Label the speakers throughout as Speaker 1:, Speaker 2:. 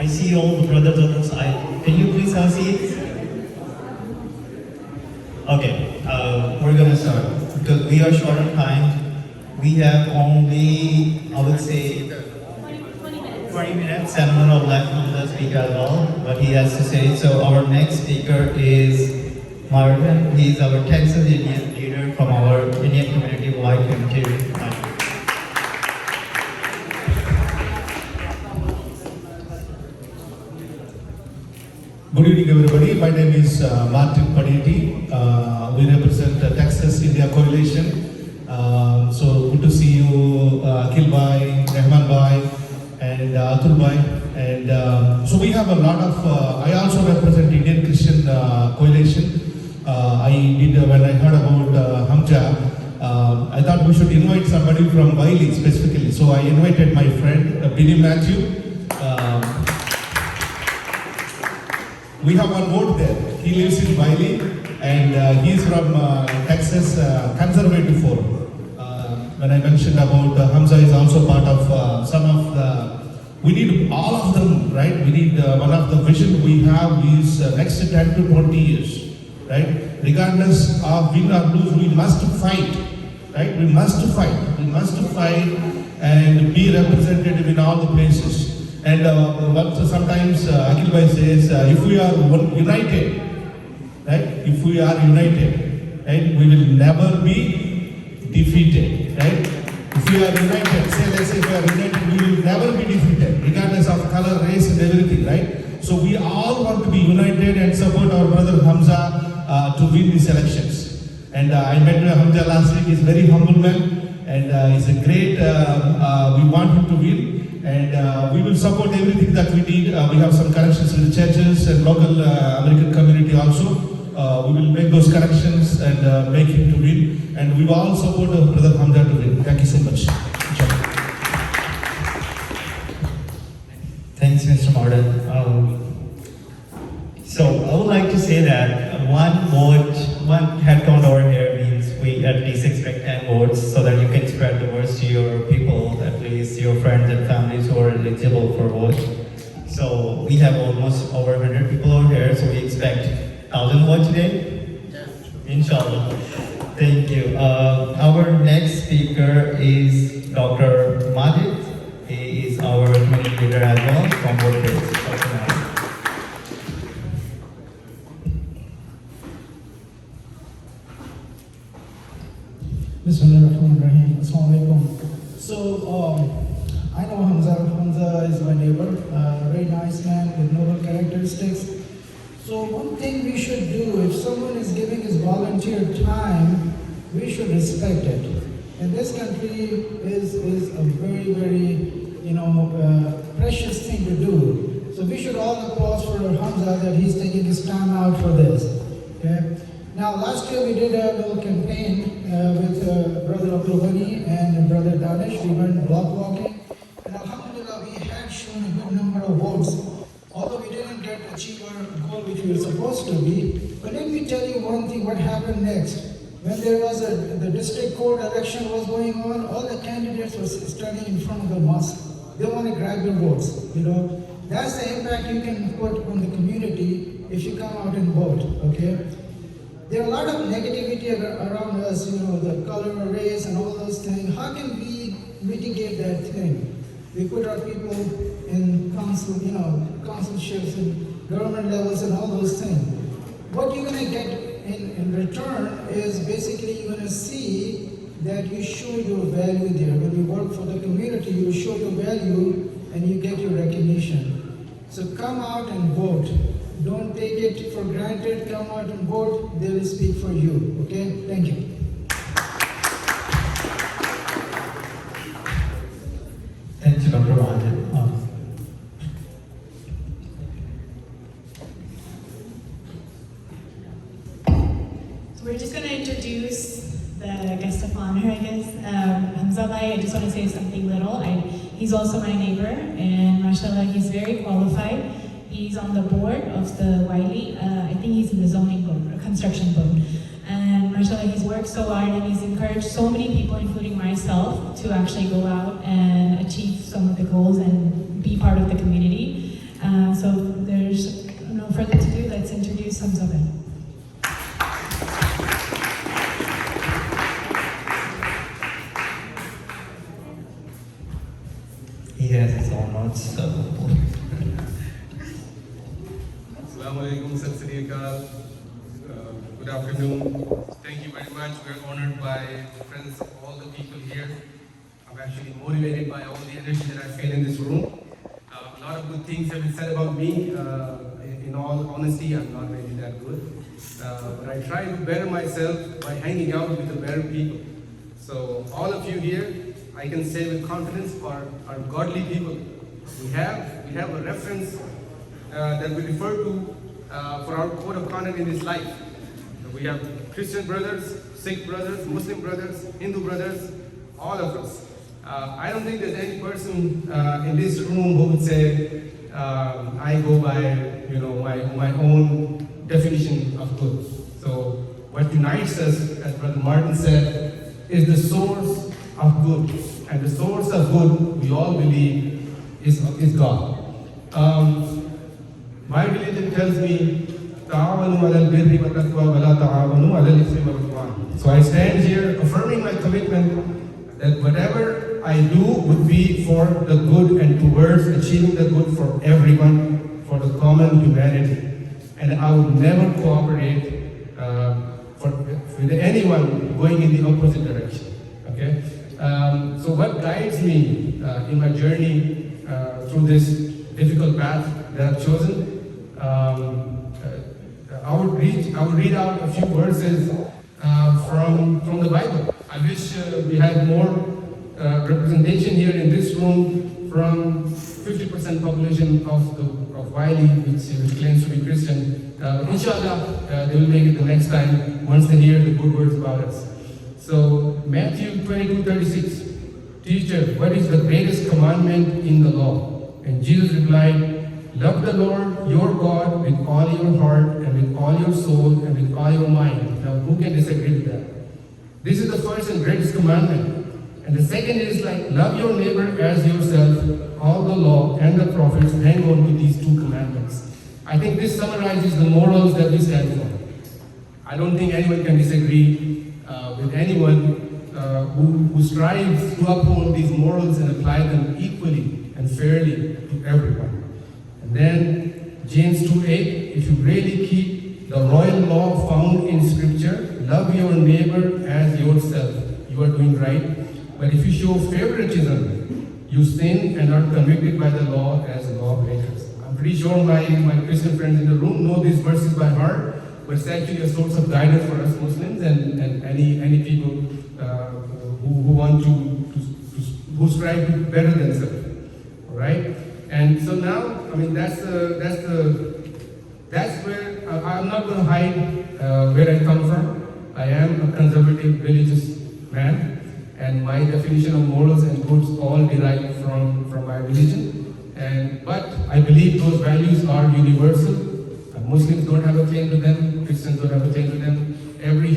Speaker 1: I see all the brothers on the side. Can you please have a seat? Okay, we're gonna start because we are short on time. We have only, I would say, 20 minutes, and I'm gonna let Humza speak as well, what he has to say. So our next speaker is Marvin. He's our Texas Indian leader from our Indian community, Wylie community.
Speaker 2: Good evening, everybody. My name is Martin Paditi. We represent the Texas India Coalition. So good to see you, Akhil Bhai, Rehman Bhai, and Atul Bhai. And so we have a lot of. I also represent Indian Christian Coalition. When I heard about Humza, I thought we should invite somebody from Wylie specifically. So I invited my friend Billy Matthew. We have one vote there. He lives in Wylie, and he is from Texas Conservative Forum. When I mentioned about Humza is also part of some of the. We need all of them, right? We need one of the vision we have is next 10 to 20 years, right? Regardless of win or lose, we must fight, right? We must fight. We must fight and be representative in all the places. And sometimes Akhil Bhai says, if we are united, right? If we are united, right? We will never be defeated, right? If we are united, let's say if we are united, we will never be defeated, regardless of color, race, and everything, right? So we all want to be united and support our brother Humza to win these elections. And I met Humza last week. He's a very humble man, and he's a great. We want him to win. And we will support everything that we need. We have some connections with churches and local American community also. We will make those connections and make him to win. And we will all support Brother Humza to win. Thank you so much.
Speaker 1: Thanks, Mr. Martin. So I would like to say that one vote, one head count over here means we at least expect 10 votes so that you can spread the words to your people, at least your friends and families who are eligible for vote. So we have almost over 100 people over here, so we expect 1,000 votes today? Yes. Inshallah. Thank you. Our next speaker is Dr. Majid. He is our community leader as well from Woodbridge.
Speaker 3: Bismillahirrahmanirrahim. Assalamualaikum. So, I know Humza. Humza is my neighbor, very nice man with noble characteristics. So one thing we should do, if someone is giving his volunteer time, we should respect it. And this country is a very, very, precious thing to do. So we should all applause for Humza that he's taking his time out for this. Okay? Now, last year we did a little campaign with Brother Abdul Ghani and Brother Danish. We went block walking, and alhamdulillah, we had shown a good number of votes. Although we didn't achieve our goal, which we were supposed to be. But let me tell you one thing: what happened next? When there was the district court election was going on, all the candidates were standing in front of the mosque. They want to grab your votes. That's the impact you can put on the community if you come out and vote. Okay. There are a lot of negativity around us, the color, race, and all those things. How can we mitigate that thing? We put our people in councilships and government levels and all those things. What you're going to get in return is basically you're going to see that you show your value there. When you work for the community, you show your value and you get your recognition. So come out and vote. Don't take it for granted. Come out and vote. They will speak for you. Okay? Thank you.
Speaker 1: Thank you, Dr. Majid.
Speaker 4: So we're just going to introduce the guest of honor, I guess. Humza Bhai, I just want to say something little. He's also my neighbor, and mashallah, he's very qualified. He's on the board of the Wylie. I think he's in the zoning board, construction board. And mashallah, he's worked so hard and he's encouraged so many people, including myself, to actually go out and achieve some of the goals and be part of the community. So there's no further to do. Let's introduce Humza Fraz.
Speaker 1: He has his own notes, so.
Speaker 5: Assalamualaikum, Sat Sri Akal. Good afternoon. Thank you very much. We're honored by the presence of all the people here. I'm actually motivated by all the energy that I feel in this room. A lot of good things have been said about me. In all honesty, I'm not really that good. But I try to better myself by hanging out with the better people. So all of you here, I can say with confidence, are godly people. We have a reference that we refer to for our code of conduct in this life. We have Christian brothers, Sikh brothers, Muslim brothers, Hindu brothers, all of us. I don't think there's any person in this room who would say, I go by my own definition of good. So what unites us, as Brother Martin said, is the source of good. And the source of good, we all believe, is God. My religion tells me, "Ta'awanu 'alal birri wa taqwa wa la ta'awanu 'alal ithmi wal 'udwan." So I stand here affirming my commitment that whatever I do would be for the good and towards achieving the good for everyone, for the common humanity. And I would never cooperate with anyone going in the opposite direction. Okay? So what guides me in my journey through this difficult path that I've chosen? I would read out a few verses from the Bible. I wish we had more representation here in this room from 50% population of Wylie, which claims to be Christian. Inshallah, they will make it the next time once they hear the good words about us. So Matthew 22:36, "Teacher, what is the greatest commandment in the law?" And Jesus replied, "Love the Lord your God with all your heart and with all your soul and with all your mind." Now, who can disagree with that? This is the first and greatest commandment. And the second is like, love your neighbor as yourself. All the law and the prophets hang on to these two commandments. I think this summarizes the morals that we stand for. I don't think anyone can disagree with anyone who strives to uphold these morals and apply them equally and fairly to everyone. And then James 2:8, if you really keep the royal law found in Scripture, love your neighbor as yourself, you are doing right. But if you show favoritism, you sin and are convicted by the law as lawbreakers. I'm pretty sure my Christian friends in the room know these verses by heart, but it's actually a source of guidance for us Muslims and any people who want who strive to better themselves. All right? And so now, I mean, that's where I'm not going to hide where I come from. I am a conservative religious man, and my definition of morals and goods all derive from my religion. But I believe those values are universal. Muslims don't have a claim to them. Christians don't have a claim to them. Every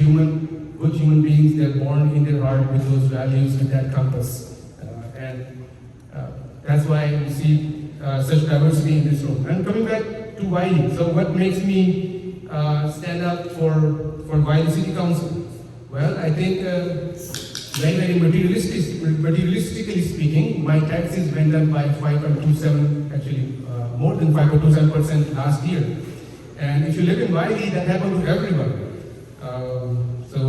Speaker 5: good human beings, they're born in their heart with those values, with that compass. That's why we see such diversity in this room. And coming back to Wylie, so what makes me stand up for Wylie City Council? Well, I think very materialistically speaking, my taxes went up by 5.27, actually more than 5.27% last year. And if you live in Wylie, that happened to everyone. So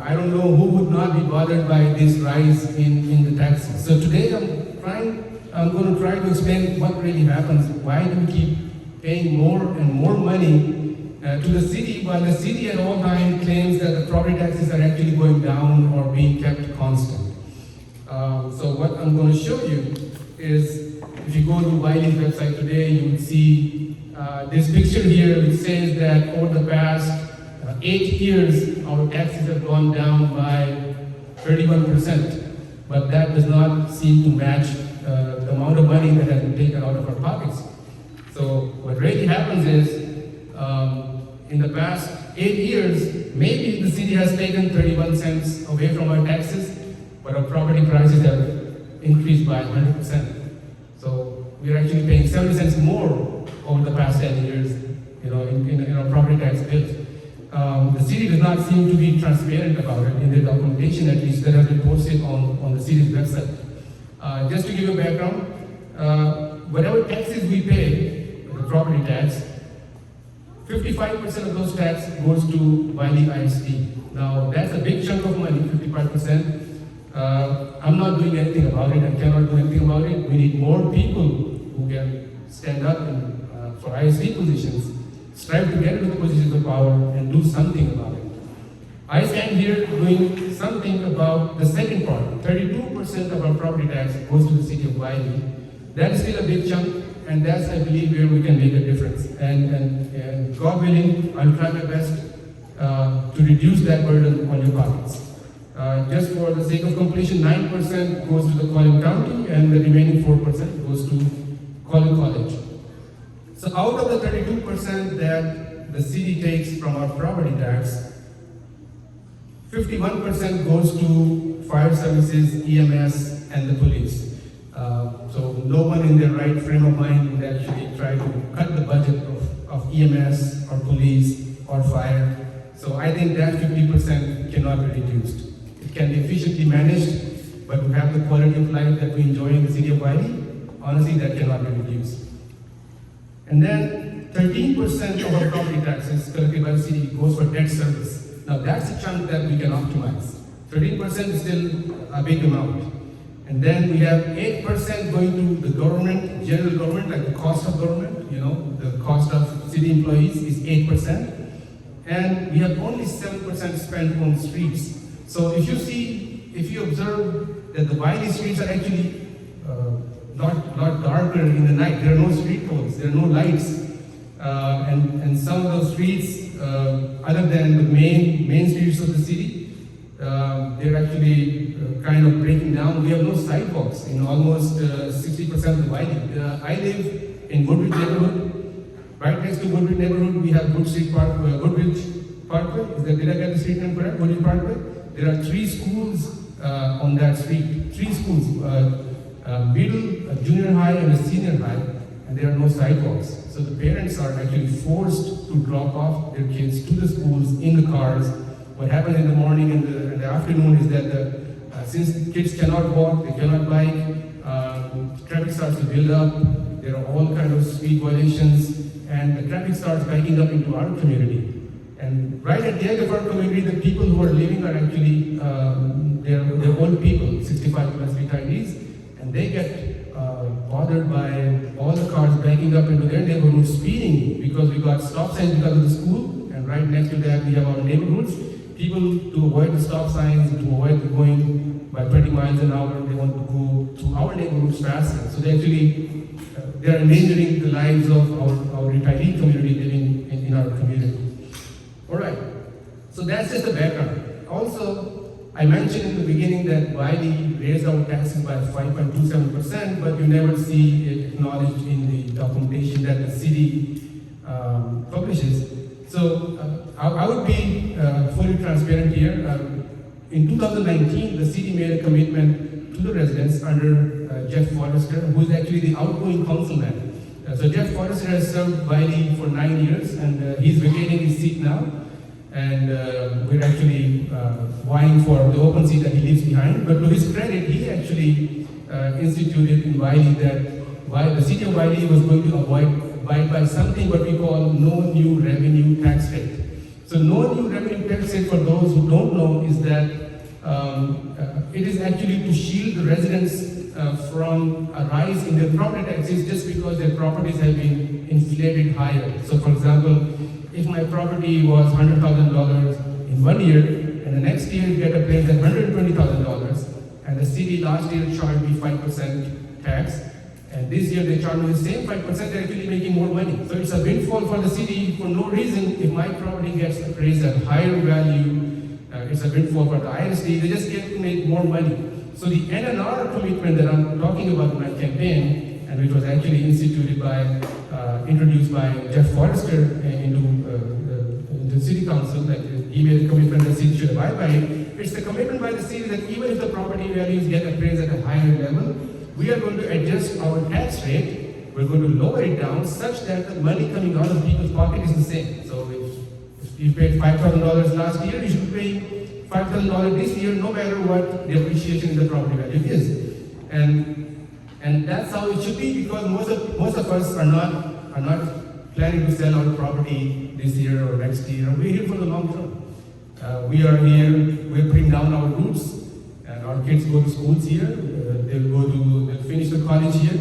Speaker 5: I don't know who would not be bothered by this rise in the taxes. So today I'm going to try to explain what really happens. Why do we keep paying more and more money to the city, while the city at all times claims that the property taxes are actually going down or being kept constant? So what I'm going to show you is, if you go to Wylie's website today, you would see this picture here, which says that over the past 8 years, our taxes have gone down by 31%, but that does not seem to match the amount of money that has been taken out of our pockets. So what really happens is, in the past 8 years, maybe the city has taken 31 cents away from our taxes, but our property prices have increased by 100%. So we're actually paying 70 cents more over the past 10 years, in our property tax bills. The city does not seem to be transparent about it in their documentation, at least that has been posted on the city's website. Just to give you a background, whatever taxes we pay, the property tax, 55% of those tax goes to Wylie ISD. Now, that's a big chunk of money, 55%. I'm not doing anything about it. I cannot do anything about it. We need more people who can stand up for ISD positions, strive to get into the positions of power and do something about it. I stand here doing something about the second part. 32% of our property tax goes to the city of Wylie. That is still a big chunk, and that's, I believe, where we can make a difference. And God willing, I'll try my best to reduce that burden on your pockets. Just for the sake of completion, 9% goes to the Collin County, and the remaining 4% goes to Collin College. So out of the 32% that the city takes from our property tax, 51% goes to fire services, EMS, and the police. So no one in their right frame of mind would actually try to cut the budget of EMS or police or fire. So I think that 50% cannot be reduced. It can be efficiently managed, but to have the quality of life that we enjoy in the city of Wylie, honestly, that cannot be reduced. And then 13% of our property taxes collected by the city goes for debt service. Now that's a chunk that we can optimize. 13% is still a big amount. And then we have 8% going to the government, general government, like the cost of government, the cost of city employees is 8%. And we have only 7% spent on streets. So if you observe that the Wylie streets are actually not darker in the night, there are no street poles, there are no lights. And some of those streets, other than the main streets of the city, they're actually kind of breaking down. We have no sidewalks in almost 60% of the Wylie. I live in Woodbridge neighborhood. Right next to Woodbridge neighborhood, we have Woodbridge Parkway. Did I get the street name correct? Woodbridge Parkway. There are 3 schools on that street. 3 schools, middle, a junior high, and a senior high, and there are no sidewalks. So the parents are actually forced to drop off their kids to the schools in the cars. What happens in the morning and the afternoon is that since kids cannot walk, they cannot bike, traffic starts to build up. There are all kinds of speed violations, and the traffic starts backing up into our community. And right at the end of our community, the people who are living are actually they're old people, 65 plus retirees, and they get bothered by all the cars backing up into their neighborhood, speeding because we got stop signs because of the school, and right next to that we have our neighborhoods. People, to avoid the stop signs, to avoid going by 20 miles an hour, they want to go through our neighborhoods faster. So they are endangering the lives of our retiree community living in our community. All right, so that's just the background. Also, I mentioned in the beginning that Wylie raised our taxes by 5.27%, but you never see it acknowledged in the documentation that the city publishes. So I would be fully transparent here. In 2019, the city made a commitment to the residents under Jeff Forrester, who is actually the outgoing councilman. So Jeff Forrester has served Wylie for 9 years, and he's vacating his seat now. And we're actually vying for the open seat that he leaves behind. But to his credit, he actually instituted in Wylie that the city of Wylie was going to abide by something what we call no new revenue tax rate. So no new revenue tax rate, for those who don't know, is that it is actually to shield the residents from a rise in their property taxes just because their properties have been inflated higher. So for example, if my property was $100,000 in 1 year, and the next year you get appraised at $120,000, and the city last year charged me 5% tax, and this year they charge me the same 5%, they're actually making more money. So it's a windfall for the city for no reason. If my property gets appraised at higher value, it's a windfall for the ISD, they just get to make more money. So the NNR commitment that I'm talking about in my campaign, and which was actually introduced by Jeff Forrester into the city council, that he made a commitment that the city should abide by it. It's the commitment by the city that even if the property values get appraised at a higher level, we are going to adjust our tax rate we're going to lower it down such that the money coming out of people's pocket is the same. So if you paid $5,000 last year, you should pay $5,000 this year, no matter what the appreciation in the property value is. And that's how it should be, because most of us are not planning to sell our property this year or next year. We're here for the long term. We are here, we're putting down our roots, and our kids go to schools here, they'll finish the college here.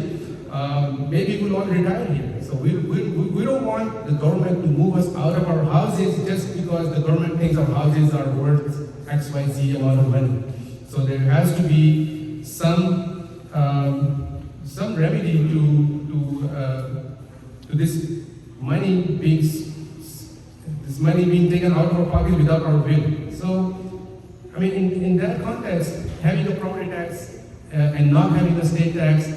Speaker 5: Maybe we'll all retire here. So we don't want the government to move us out of our houses just because the government thinks our houses are worth XYZ amount of money. So there has to be some remedy to this money being taken out of our pockets without our will. So, I mean, in that context, having a property tax and not having a state tax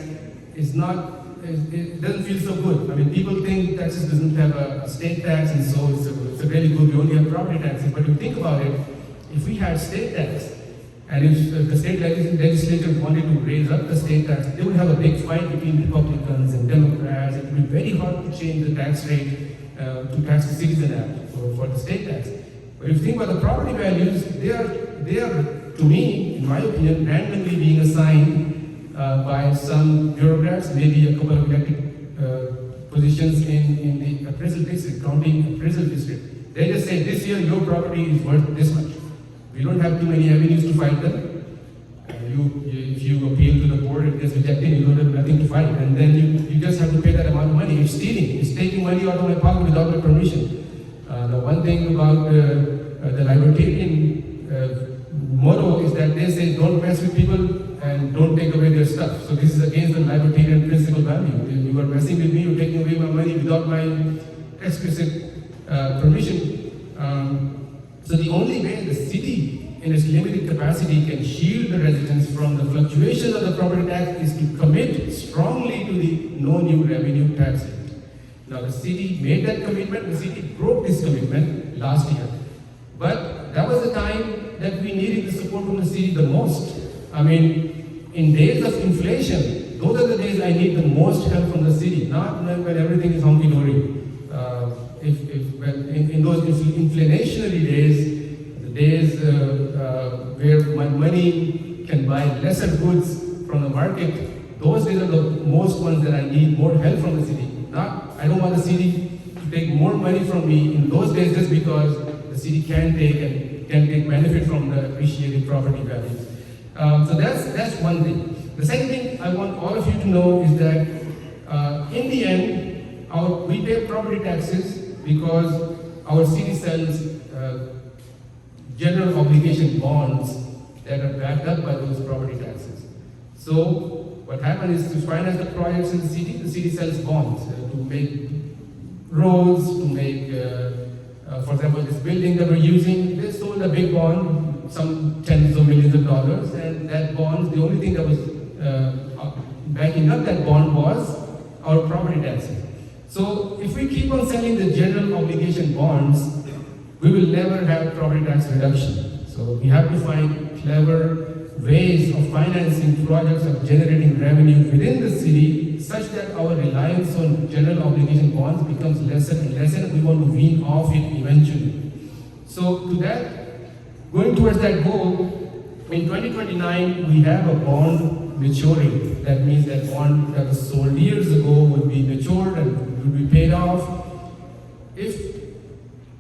Speaker 5: is not. It doesn't feel so good. I mean, people think Texas doesn't have a state tax, and so it's a really good. We only have property taxes. But if you think about it, if we had state tax, and if the state legislature wanted to raise up the state tax, they would have a big fight between Republicans and Democrats. It would be very hard to change the tax rate to tax the citizen act for the state tax. But if you think about the property values, they are, to me, in my opinion, randomly being assigned by some bureaucrats, maybe a couple of elected positions in the appraisal district, county appraisal district. They just say, this year your property is worth this much. We don't have too many avenues to fight them. If you appeal to the board, it gets rejected, you don't have nothing to fight. And then you just have to pay that amount of money. It's stealing. It's taking money out of my pocket without my permission. The one thing about the libertarian motto is that they say, don't mess with people and don't take away their stuff. So this is against the libertarian principle value. You are messing with me, you're taking away my money without my explicit permission. So the only way the city, in its limited capacity, can shield the residents from the fluctuation of the property tax is to commit strongly to the no new revenue tax rate. Now the city made that commitment, the city broke this commitment last year. But that was the time that we needed the support from the city the most. I mean, in days of inflation, those are the days I need the most help from the city, not when everything is hunky-dory. In those inflationary days, the days where my money can buy lesser goods from the market, those days are the most ones that I need more help from the city. I don't want the city to take more money from me in those days just because the city can take benefit from the appreciated property values. So that's one thing. The second thing I want all of you to know is that in the end, we pay property taxes because our city sells general obligation bonds that are backed up by those property taxes. So what happens is to finance the projects in the city sells bonds to make roads, to make, for example, this building that we're using, they sold a big bond, some tens of millions of dollars, and that bond, the only thing that was backing up that bond was our property taxes. So if we keep on selling the general obligation bonds, we will never have property tax reduction. So we have to find clever ways of financing projects of generating revenue within the city such that our reliance on general obligation bonds becomes lesser and lesser, and we want to wean off it eventually. So to that, going towards that goal, in 2029 we have a bond maturing. That means that bond that was sold years ago will be matured and will be paid off. If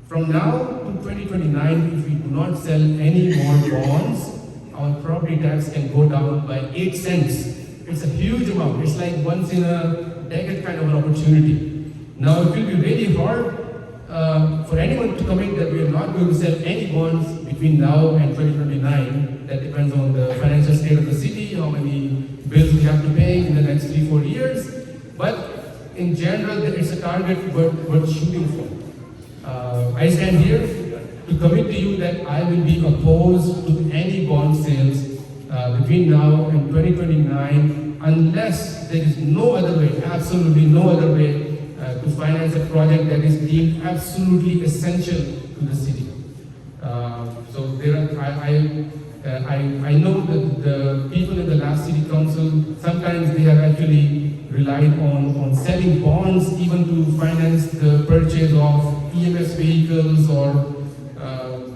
Speaker 5: from now to 2029, if we do not sell any more bonds, our property tax can go down by 8 cents. It's a huge amount. It's like once in a decade kind of an opportunity. Now it will be really hard for anyone to commit that we are not going to sell any bonds between now and 2029. That depends on the financial state of the city, how many bills we have to pay in the next 3-4 years. But in general, it's a target worth shooting for. I stand here to commit to you that I will be opposed to any bond sales between now and 2029 unless there is no other way, absolutely no other way to finance a project that is deemed absolutely essential to the city. So there are, I know that the people in the last city council, sometimes they have actually relied on selling bonds even to finance the purchase of EMS vehicles or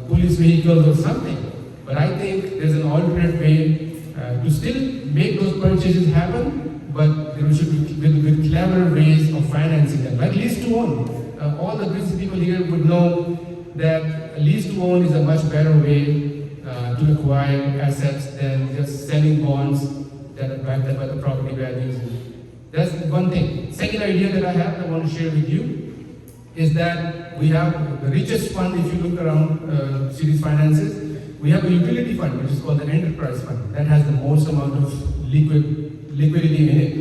Speaker 5: police vehicles or something. But I think there's an alternate way to still make those purchases happen, but there should be with clever ways of financing them, like lease to own. All the business people here would know that lease to own is a much better way to acquire assets than just selling bonds that are backed up by the property values. That's one thing. Second idea that I have that I want to share with you is that we have the richest fund. If you look around city's finances, we have a utility fund, which is called the enterprise fund, that has the most amount of liquidity in it.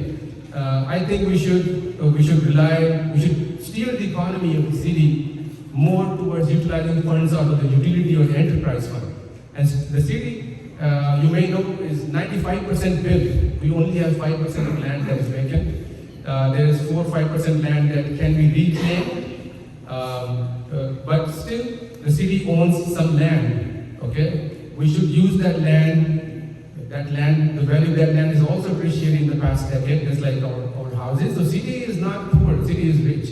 Speaker 5: I think we should steer the economy of the city more towards utilizing funds out of the utility or the enterprise fund. And the city, you may know, is 95% built. We only have 5% of land that is vacant. There is 4 or 5% land that can be reclaimed. But still, the city owns some land. Okay, we should use that land. The value of that land is also appreciating in the past decade, just like our houses. So city is not poor. City is rich.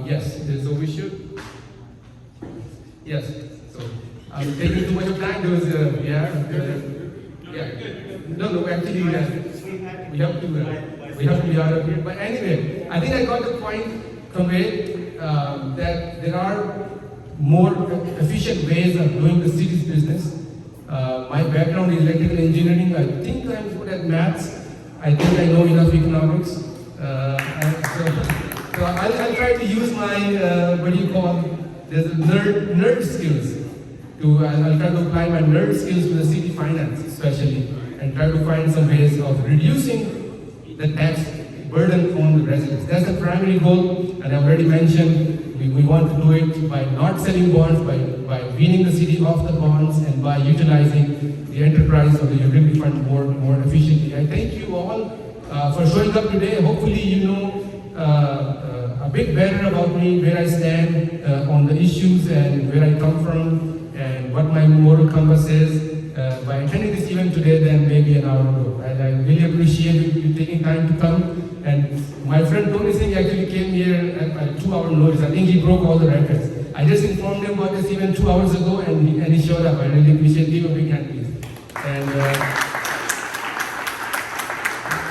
Speaker 5: Yes. So we should. Yes. So I'm taking too much time. There was No. Actually, we have to be out of here. But anyway, I think I got the point conveyed that there are more efficient ways of doing the city's business. My background is electrical engineering. I think I'm good at maths. I think I know enough economics. So I'll try to use my there's nerd skills. I'll try to apply my nerd skills to the city finance, especially, and try to find some ways of reducing the tax burden on the residents. That's the primary goal, and I've already mentioned we want to do it by not selling bonds, by weaning the city off the bonds, and by utilizing the enterprise of the utility fund more efficiently. I thank you all for showing up today. Hopefully you know a bit better about me, where I stand on the issues and where I come from and what my moral compass is by attending this event today than maybe an hour ago. And I really appreciate you taking time to come. And my friend Tony Singh actually came here at 2 hour notice. I think he broke all the records. I just informed him about this event 2 hours ago, and he showed up. I really appreciate him. A big hand, please. And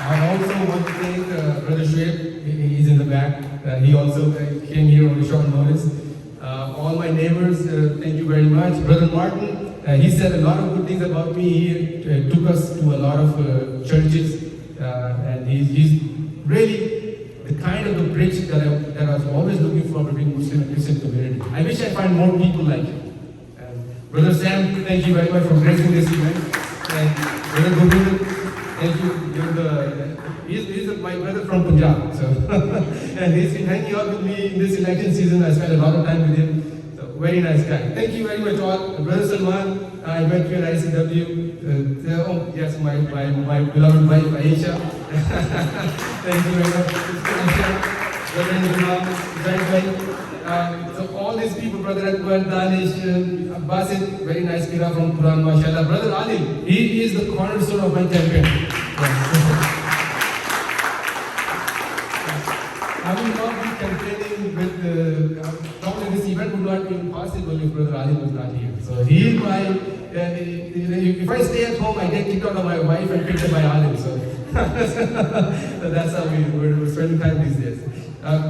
Speaker 5: I also want to thank Brother Shoaib. He's in the back. He also came here on short notice. All my neighbors, thank you very much. Brother Martin, he said a lot of good things about me. He took us to a lot of churches, and he's really the kind of a bridge that I was always looking for between Muslim and Christian community. I wish I find more people like him. Brother Sam, thank you very much for gracing this event. And Brother Govind, thank you. He's my brother from Punjab, so and he's been hanging out with me in this election season. I spent a lot of time with him. So very nice guy. Thank you very much all. Brother Salman, I met you at ICW. Yes, my beloved wife Aisha. Thank you very much. Brother so all these people, Brother Akbar, Danish, Basit, very nice kira from Quran, mashallah. Brother Ali, he is the cornerstone of my campaign. I will not be campaigning with, probably this event would not be possible if Brother Ali was not here. So he is my, if I stay at home, I get kicked out of my wife and picked up by Ali. So that's how we're spending time these days.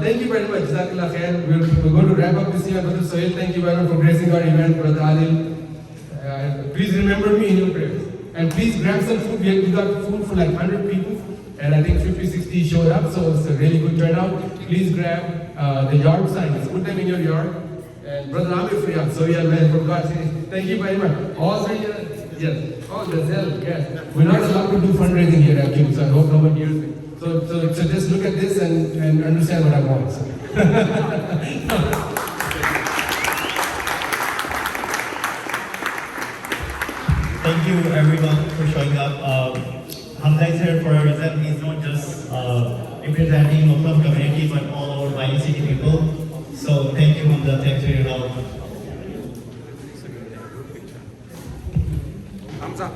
Speaker 5: Thank you very much. Jazakallah khair. We're going to wrap up this event. Brother Sohail, thank you very much for gracing our event. Brother Ali, please remember me in your prayers. And please grab some food. We got food for like 100 people. And I think 50, 60 showed up, so it's a really good turnout. Please grab the yard signs, put them in your yard. And Brother Amir Friyad, so yeah, man, for God's sake, thank you very much. All three, yes, Gazelle, yes. We're not allowed to do fundraising here actually, so I hope no one hears me. So just look at this and understand what I want. So.
Speaker 1: Thank you everyone for showing up. Humza is here for a reason. He's not just representing Muslim community but all over Wylie City people. So thank you Humza, thanks for your help.
Speaker 6: Humza,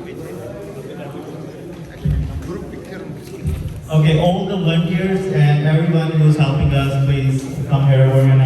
Speaker 6: group picture.
Speaker 1: Okay, all the volunteers and everyone who's helping us, please come here over and